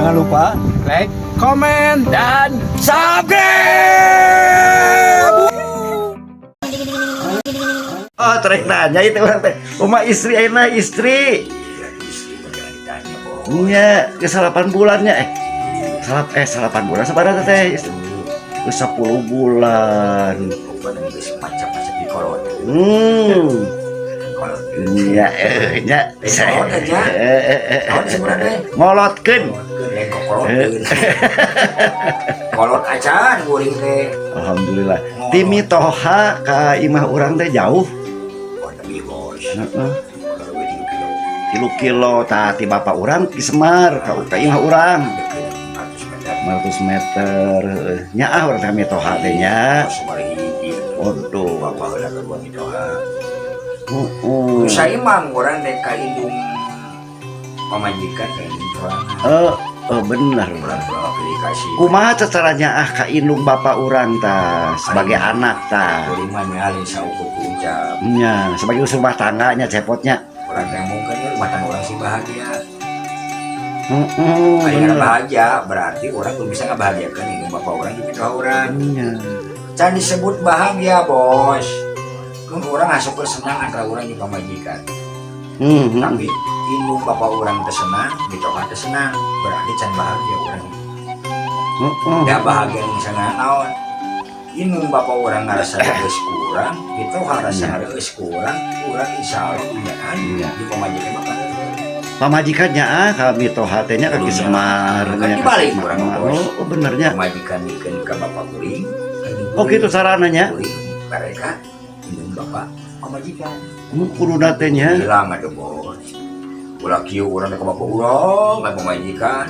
Jangan lupa like, komen, dan subscribe. Oh, trek nanya itu orang teh. Uma istri ayeuna istri. Nya ke 8 bulannya salapan bulan sabaraha teh? 10 bulan. Nya nya ngolotkeun. Kolot acan guring teh. Alhamdulillah. Ti Mitoha ka imah urang teh jauh. Heeh. 3 kilo tah ti bapak urang ki Semar ka imah urang 500 meter. Nyaah urang teh Mitoha teh nya. Waduh, bapak heula kedua Mitoha. Heeh. Saya imang urang teh ka indung pamajikan ka indung urang. Bener. Kumaha caranya ka indung bapak urang tah sebagai anak tah. Kulimanya alin saukur ucap. Nya, sebagai usul rumah tangganya cepotnya. Urang teh mungkin rumah tangga urang sih bahagia. Bener. Bahagia berarti orang belum bisa ngebahagiakan indung bapak urang di Mitoha urang. Nya. Can disebut bahagia, Bos. Mun urang asup senang antara urang jeung pamajikan. Tapi indung bapak urang teh senang, Mitoha teh senang, berarti can bahagia urang. Ya bahagia misalnya naon. Indung bapak urang ngarasa geus kurang, Mitoha rasa geus kurang, urang insyaallah nyaan di pamajikan mah kan. Pamajikannya ka Mitoha teh nya ka Ki Semar. Kan dibalik urang, Bos. Oh, benernya. Pamajikan dikeun ka bapak kuring. Oh, gitu sarananya. Mereka indung bapak pamajikan. Kuduna teh nya. Hilang ada, Bos. Ulah kieu urang ka bapak urang, ka pamajikan.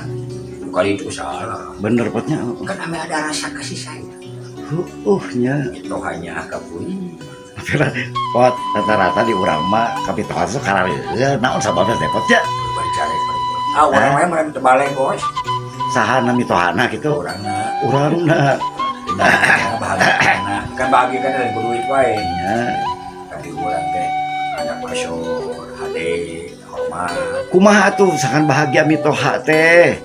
Kali itu salah. Bener potnya. Kan ame ada rasa kasih sayang. Nya. Itu hanya ka kuring. Pot rata-rata di urang mah ka Mitoha teh karareueun naon sababna teh pot ya. Bercare Bos. Urang mah meureun teu bale, Bos. Sahana Mitohana gitu. Urangna. Bahagia kan bahagia kan dari berduit wae. Nya. Tadi urang teh ada masyhur, hade, hormat. Kumaha atuh sakan bahagia Mitoha teh?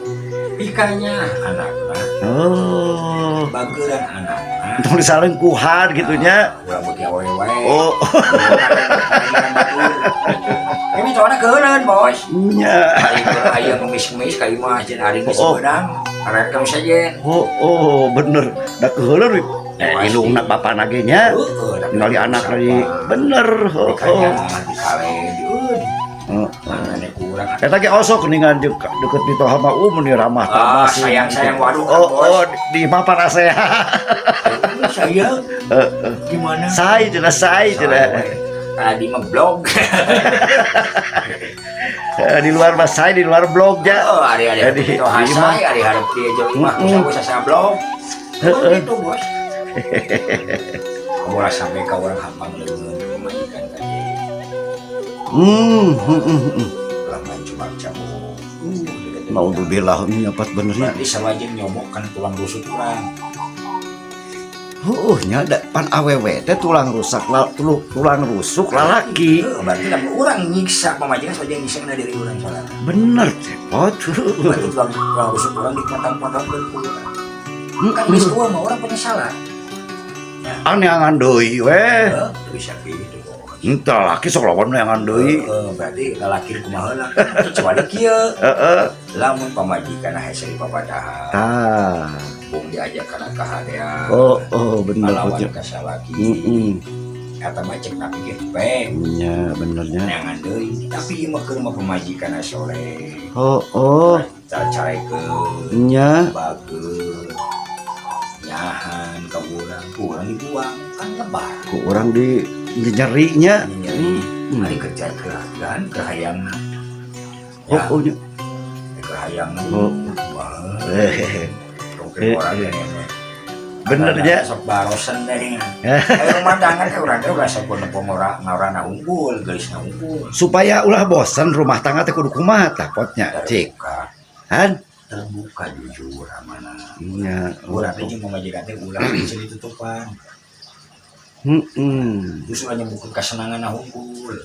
Pikanya anakna. Oh. Bageuran anakna. Untuk disalengkuhan gitunya. Ulah beuki awewe. Oh. Ini soalnya keuleun, Bos. Nya. Aya ngemis-ngemis ka imah jeung ari geus beudang. Arek kamu saja. Oh, bener. Da keuleun indungna bapana ge nya. Ningali anak lagi bener. Dikale diun. Ane kurang. Eta ge osok ningan deket Mitoha mah mun ramah tamah. Sayang waduh. Di mapan aseha. Sayang. Gimana? Say cenah. Tadi mah blog. Di luar mah say, di luar blog ja. Hari-hari itu hasai, hari harap dia jauh imah usah saya blog. Itu, Bos. Kamu lah sampai ke orang hambang dengan memajikan tadi. Lamban cuma cabut. Naudzubillah nyapat benernya. Berarti sawajin nyomok kan tulang rusuk kurang. Nya da pan awewe teh tulang rusuk lalaki. Berarti lamun urang nyiksa pamajikan sawajin nyiksa diri urang salah. Bener cepot. Berarti tulang rusuk urang dipotong-potongkeun ku urang. Kan geus tua mah urang punya salah. Anyangan deui we. Bisa gitu, Bos. Entah laki sok lawan anyangan deui. Berarti lalaki kumaha heula kecuali kieu. Lamun pamajikan hese di papadahan. Tah. Bung diajak kana kahadean. Oh, bener lawan potnya. ka salaki. Eta mah cek tapi ge peng. Nya benernya. Anyangan deui, tapi ieu mah keur mah pamajikan soleh. Cacarekeun. Nya. Bageus. Nyahan ka urang dibuang kan lebar. Ku urang di nyerinya. Ari kerja kerahgan kerahayangna. Nya. Kerahayangna. Benernya sok barosan teh. Rumah tangga teh urang teh ulah sok ngorana unggul, geusna unggul. supaya ulah bosan rumah tangga teh kudu kumaha tah potnya cik. Han Terbuka jujur amanah. nya. Urang teh jeung pamajikan teh ulah bisa ditutupan. Justru hanya bukan kesenangan unggul.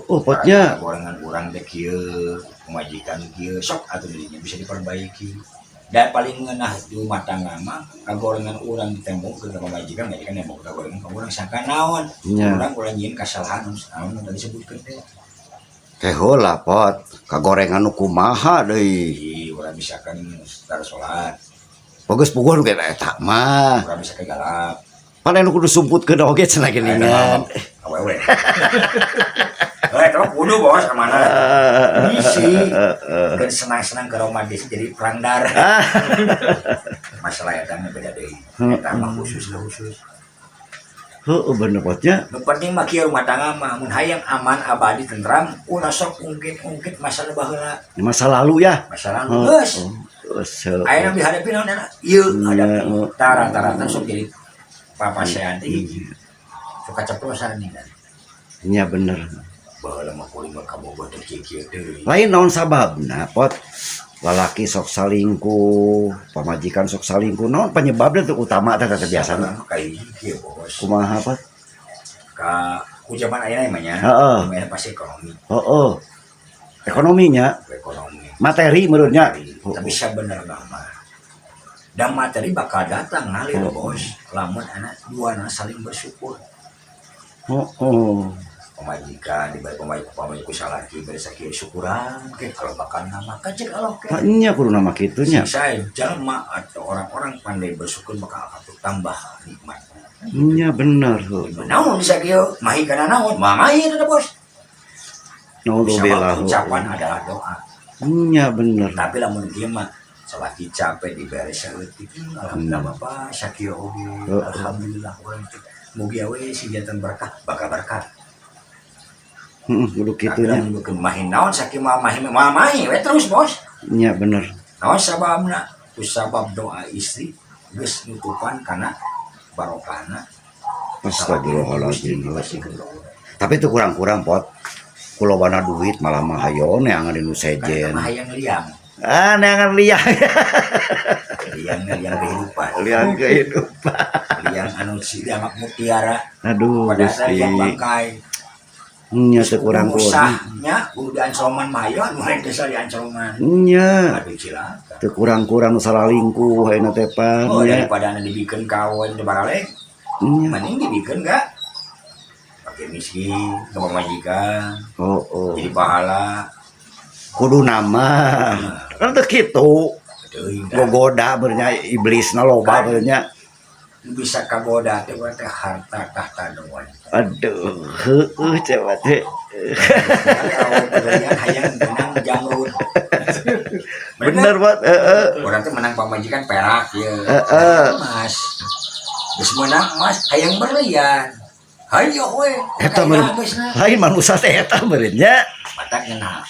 Potnya gorengan urang teh kieu pemajikan kieu sok atuh dirinya bisa diperbaiki. Dan paling ngeunah di rumah tangga mah kagorengan urang ditembok ke pemajikan majikan nembok kagorengan ka urang sangka naon. Nya. Urang nyieun kasalahan naon tadi disebutkeun teh. teh heula pot kagorengan nu kumaha deui. Jadi urang misalkan setar salat, Bagus puguhan kayak eta mah. urang bisa galap. Paling kudu sumputkeun oge cenah geuningan. Awewe. Kalau kudu bos kemana? Misi. Kan senang-senang ke romantis jadi perang darah. Masalah eta mah beda deui. Eta mah khusus. Heeh bener potnya. Nu penting mah kieu rumah tangga mah mun hayang aman abadi tentram, ulah sok ungkit-ungkit masalah baheula. Masa lalu ya. Masalah geus. Aya nu dihadapi naon eta? Ieu hadapi. Tarang-tarang sok jadi papasean teh hiji. Sok kaceplosan nih kan. Nya bener. Baheula mah kuring mah kabogoh teh kieu deui. Lain naon sababna pot lalaki sok salingkuh pamajikan sok salingkuh naon penyebabnya tuh utama teh biasana Kayak kieu bos. kumaha pot Ku zaman ayeuna mah nya. Heeh. Lumayan pasti ekonomi. Ekonominya Ekonomi. materi menurutnya Tapi sebenarnya mah dan materi bakal datang ngalir bos. Lamun anak duana saling bersyukur. Pemajikan dibalik pemajiku salaki bari sakieu syukuran ke kalau bakal nama kecek Allah ke. nya kudu nama kitunya Saya jalma atau orang-orang pandai bersyukur bakal aku tambah nikmat. nya bener Naon bisa kieu? Mahi kana naon? Mahi eta bos. naudzubillah Ucapan adalah doa. nya bener Tapi lamun kieu mah salaki capek dibere saeutik. Alhamdulillah Bapak sakieu oge. Alhamdulillah urang teh mugi we si janten berkah bakal berkah. kudu kitunya Bukan mahin naon sakieu mah mahi we terus bos. nya bener Naon sababna? Ku sabab doa istri geus nutupan kana barokahna. Astagfirullahaladzim tapi itu kurang-kurang pot kulobana duit malah mah hayo neangan nu sejen Hayang liang. neangan liang Liang kehidupan. liang kehidupan Liang anu si diamak mutiara. aduh Pada saat Gusti yang bangkai. nya teu kurang-kurang Usahnya kudu diancolman mah ayo anu hayang desa diancolman. nya Aduh cilaka. teu kurang-kurang salingkuh ayeuna teh pan Oh nya daripada anu dibikeun kawin teu baralek. nya Mending dibikeun ka pakai miskin, ke pamajikan. Jadi pahala. kudu nama kan teu kitu Teuing da. gogoda beurnya iblisna loba beurnya Bisa kagoda teh teh harta tahta doang. aduh heueuh coba teh Kalau pegawaian hayang menang jamrut. bener pot heeh Orang teh menang pamajikan perak ya. Mas. Geus menang Mas hayang berlian. Hayo we. eta meureun lain manusia teh eta meureunnya Matak ngeunah.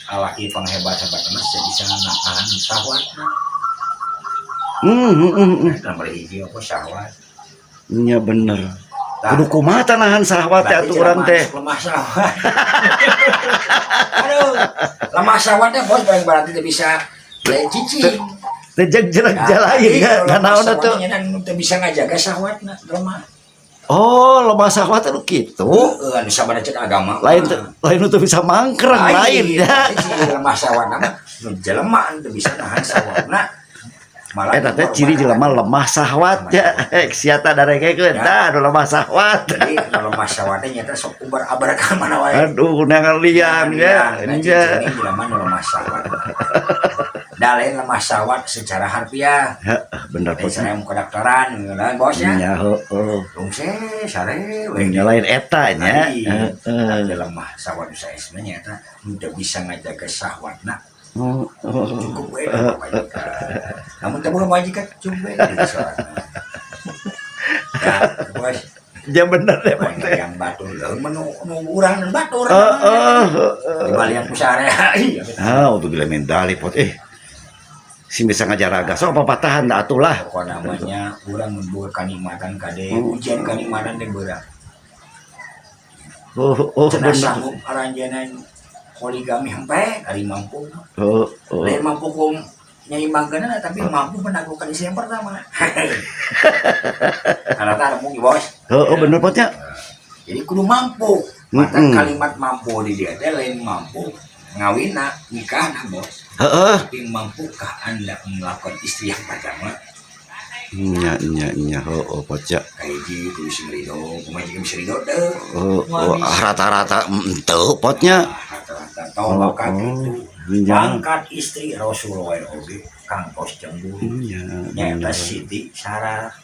Alaki panghebat-hebat Mas bisa nahan syahwatna. Nomor hiji apa syahwat. nya bener kudu kumaha tah nahan syahwat teh atuh urang teh Lemah syahwat. Aduh. Lemah syahwat teh bos berarti teh bisa cicing. teh jelek jalain ya naon atuh Teu bisa ngajaga syahwatna lemah. oh lemah syahwat anu kitu Anu sabada cek agama. lain teu bisa mangkreng lain ya Si lemah syahwatna mah nu jelema teu bisa nahan syahwatna. Malah eta teh ciri jelema lemah syahwat ya sia tah daregekeun tah anu lemah syahwat Jadi kalau lemah syahwatna nyata sok ubar-abar ka mana wae. aduh neangan liang ya Ini jelema nu lemah syahwat. Da lain lemah syahwat secara harfiah. bener pot Saya mau kedokteran, kan bosnya. nya heueuh Lungse, sare, nya lain eta nya Ada lemah syahwat saya sebenarnya nyata udah bisa ngajaga syahwatna. Cukup we pamajikan. Namun teu mau majikan cukup we di soalna. Ya, bos. ya bener deh pot Yang batur menu urang dan batur. Di balian pusare. untuk bila medali pot si bisa ngajaraga so apa patahan dah atuh lah Pokok namanya urang membuat kanikmatan kade ujian kanikmatan teh beurang. Cenah bener sanggup aranjenan poligami hempe ari mampu. Lain mampu kum nyimbangkeunna tapi mampu menaklukkan istri yang pertama. Karena tak mungkin bos. bener potnya Jadi kudu mampu. mata kalimat mampu di dia teh lain mampu ngawina nikah bos. Heeh. Tapi mampukah anda melakukan istri yang pertama? Nya pocak. Kayak gitu si Ridho, pemajikan si Ridho deh. Rata-rata teu potnya. Rata-rata tahu bakat itu. Angkat istri Rasulullah oge Kang Kos Jembul. Nyata Siti Sarah.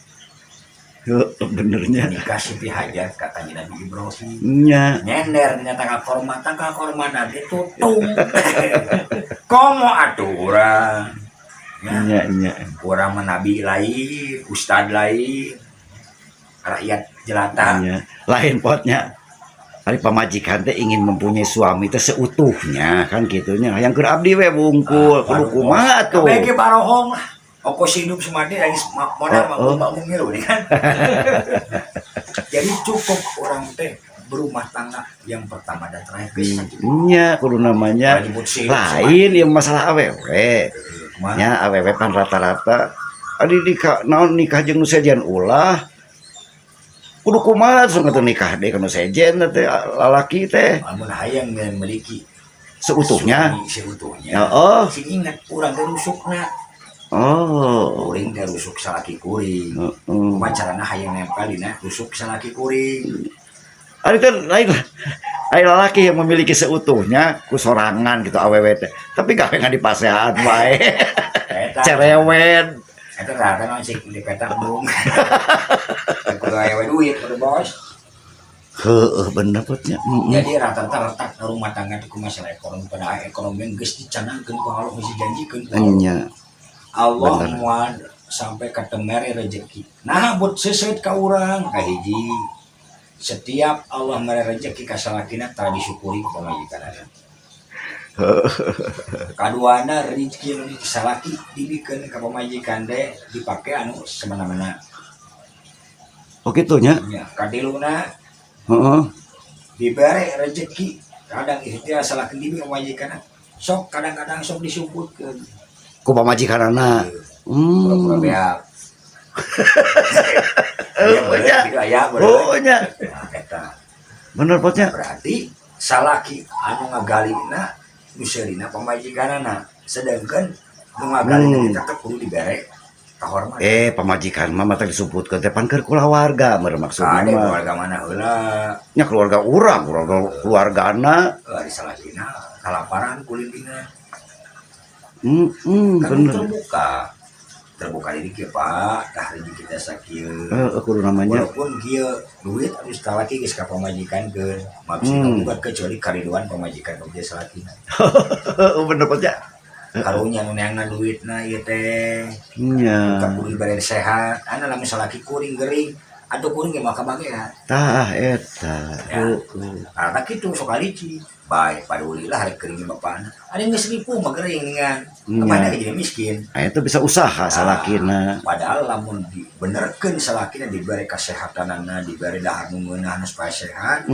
Benernya. Nikah Siti Hajar katanya Nabi Ibrahim. Nya. Nyender nyata kakormatan itu tutung. Komo aturan. Nya. Orang menabi lain, ustad lain, rakyat jelata. Nya. Lain potnya. Hari pamajikan teh ingin mempunyai suami teh seutuhnya kan gitunya. Yang keur abdi we bungkul, kudu kumaha tuh. Bagi barohong lah. Ongkos hidup semadi lagi modal bangun ngilu nih kan. Jadi cukup orang teh berumah tangga yang pertama dan terakhir. Nya kudu namanya lain yang masalah awewe. Nya awewe pan rata-rata adi nikah jeung nu sejen ulah. Kudu kumaha sok nikah deh kana sejen teh lalaki teh. Amun hayang memiliki seutuhnya. Seutuhnya. Oh. Sing ingat urang teh rusukna. Oh. Kuring teh rusuk salaki kuring. Macarana hayang nempel dina rusuk salaki kuring. Ari teh lain lah. Ai lalaki yang memiliki seutuhnya ku sorangan gitu awewe teh. Tapi gawe ngadipasehan wae. Cerewen. Eta rata naon sih di peta embung. Kudu awewe duit kudu bos. Heeh bener potnya. Jadi rata-rata letak rumah tangga ku masalah ekonomi pada ekonomi geus dicanangkeun ku Allah geus dijanjikeun ku Nya. Allah moal sampai ka temere rezeki. Nah buat seuseut ka urang ka hiji. Setiap Allah mere rezeki ka salakina tara disyukuri ku pamajikanana. Kaduana rezeki nu salaki dibikeun ka pamajikan teh dipake anu semena-mena. Oh kitu nya. Nya kadiluna Heeh. dibere rezeki kadang ikhtiar salaki dibi pamajikanana. Sok kadang-kadang sok disumputkeun. Ku pamajikanana. Pura-pura beak. Nya. Oh nya. Bener potnya. Berarti salaki anu ngagalina nu seurina pamajikanana sedangkan nu ngagalina kita kudu dibere kahormatan. Pamajikan mah teh disumputkeun teh pan keur kulawarga meureun maksudna mah. Keluarga mana heula? Nya keluarga urang, keluargana. Ari salakina kalaparan kulindina. Bener. Terbuka diri kieu Pak, tah rezeki kita sakieu. Kudu namanya. Walaupun kieu duit harus talaki geus ka pamajikankeun. Maksudna bukan kecuali kariduan pamajikan ka salakina. Bener potnya. Karunya nu neangan duitna ieu teh. Nya. Kudu dibere sehat. Anu lamun salaki kuring geuring, atuh kuring ge maka bagean. Tah eta. Karena kitu sok alici. Baik paduli lah hari kering bapana. Ada geus ripu mah geuring ningan. Kemana jadi miskin. Itu bisa usaha salakina. Padahal lamun dibenerkeun salakina diberi kesehatanana, diberi dahar nu meunah supaya sehat,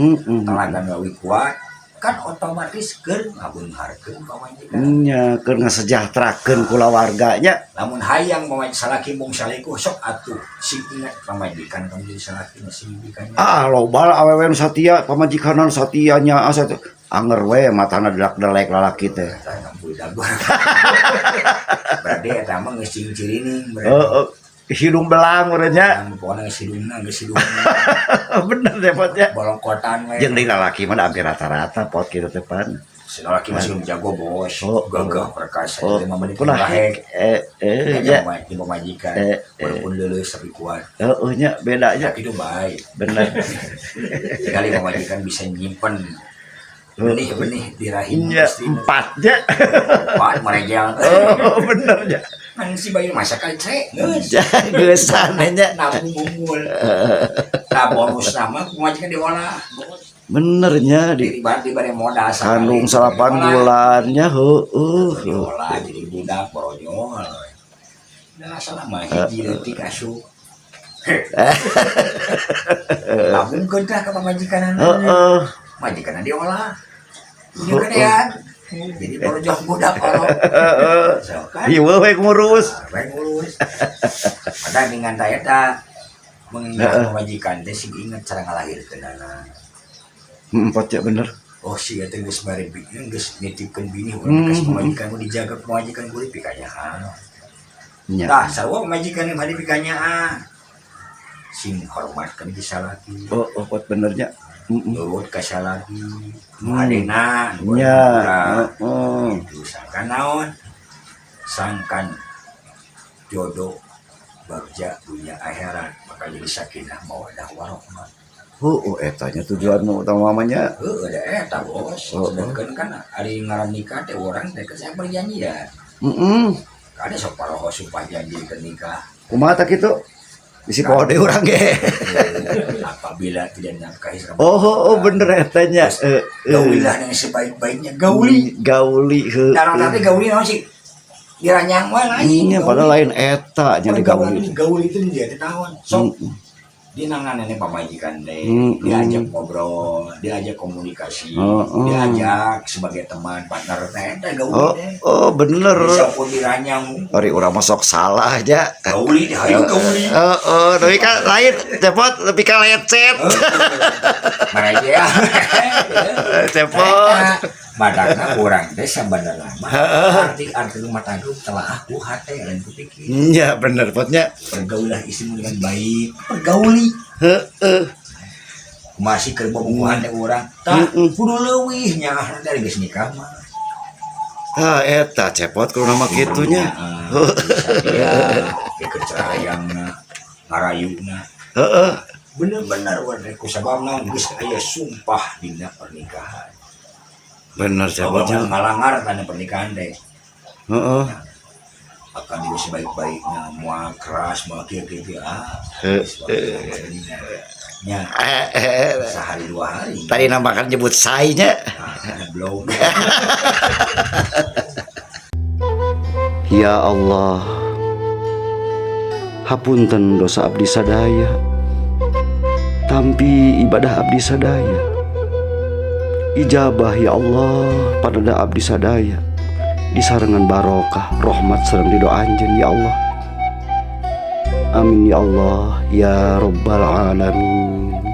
talaga gawe kuat, kan otomatis keur ngabunharkeun pamajikan. Nya keur ngasejahterakeun kulawarganya. Lamun hayang pamajikan salaki mung salekuh sok atuh sing ingat pamajikan kamu jadi salakina sing dikannya. Loba awewe nu satia pamajikanan satianya asa anger we matana delak-delek lalaki teh. Berarti eta mah geus ciri-ciri hidung belang urangnya. Pokona geus hidungna geus hidung. Bener deh potnya. Bolongkotan we. Jeung deui lalaki mah hampir rata-rata pot kitu teh pan. Si lalaki masih jago bos. Gagah perkasa 5 menit lahek. Ya di pamajikan. Walaupun leuleus tapi kuat. Nya bedanya. Tapi itu baik. Bener. Sekali pamajikan bisa nyimpen benih-benih di rahim istri. 4 nya. 4 merejang. Bener nya. Kan si bayi masakan cek geusan nya. Nabung bungul. Nah bonus nama pemajikan diolah. Bener nya dibari modal kandung 8 bulannya diolah jadi budak boronyol. Nah salah mah hiji leutik asup. Nabungkeun tah ka pamajikanana. Majikanna diolah. Ieu gedean. Jadi boronyol budak kalau. Ieu we ngurus. Padahal dengan ta eta mengingat pamajikan teh sing inget cara ngalahirkeunana. Empat ya bener. Oh sih ya geus bare bini geus nitipkeun bini urang geus pamajikan ku dijaga pamajikan kulit pikanya. Nya. Tah sarua majikan yang hadi pikanya sing hormatkeun ge salaki. Oh, pot benernya. Nurut ka salaki. Adena Nya. itu sangkan naon? Sangkan jodoh bagja dunia akhirat maka jadi sakinah mawaddah warahmah. Etanya tujuan utamanya. Ada eta bos. Sedangkan kan ari ngaran nikah teh orang teh saya perjanjian. Ada sok paroho sumpah janji ke nikah. Kumaha tak kitu? Bisi kode urang ge. Apabila tidak nafkahi sama. Bener etanya. Gaulilah yang sebaik-baiknya gauli. Gauli heuh. Karena nanti gauli naon sih? Diranyang wae lain. Iya, padahal lain eta nya gauli. gauli. Gauli itu dia teh naon? Sok dia nangan nenek pamajikan deh, diajak ngobrol, diajak komunikasi, diajak sebagai teman partner teh gauli deh. Bener. Bisa pun diranyang. Ari urang masuk salah aja. Gauli deh, ayo gauli. Tapi kan lain cepot lebih ka lecet. Maraja ya. Cepot. Madangna urang teh sabenerna mah arti rumah tangga telah aku hate lain kupikir. Iya bener potnya. Pergaulah istrimu dengan baik, pergauli. Masih keur bobogohan teh urang. Tah kudu leuwih nya dari geus nikah mah. Eta cepot kudu nama kitunya. Ikut carayangna, ngarayuna. Bener-bener wae kusababna geus aya sumpah dina pernikahan. Bener cepotnya. Ngalangar tanda pernikahan deh. Akan dia sebaik-baiknya, mau keras, mau kira-kira. Ya, sehari 2 hari. Tadi namakan nyebut sainya. Belum. Ya Allah, hapunten dosa abdi sadaya, tampi ibadah abdi sadaya. Ijabah ya Allah pada abdi sadaya, disarengan barokah rahmat sareng ridho anjeun ya Allah. Amin ya Allah ya rabbal alamin.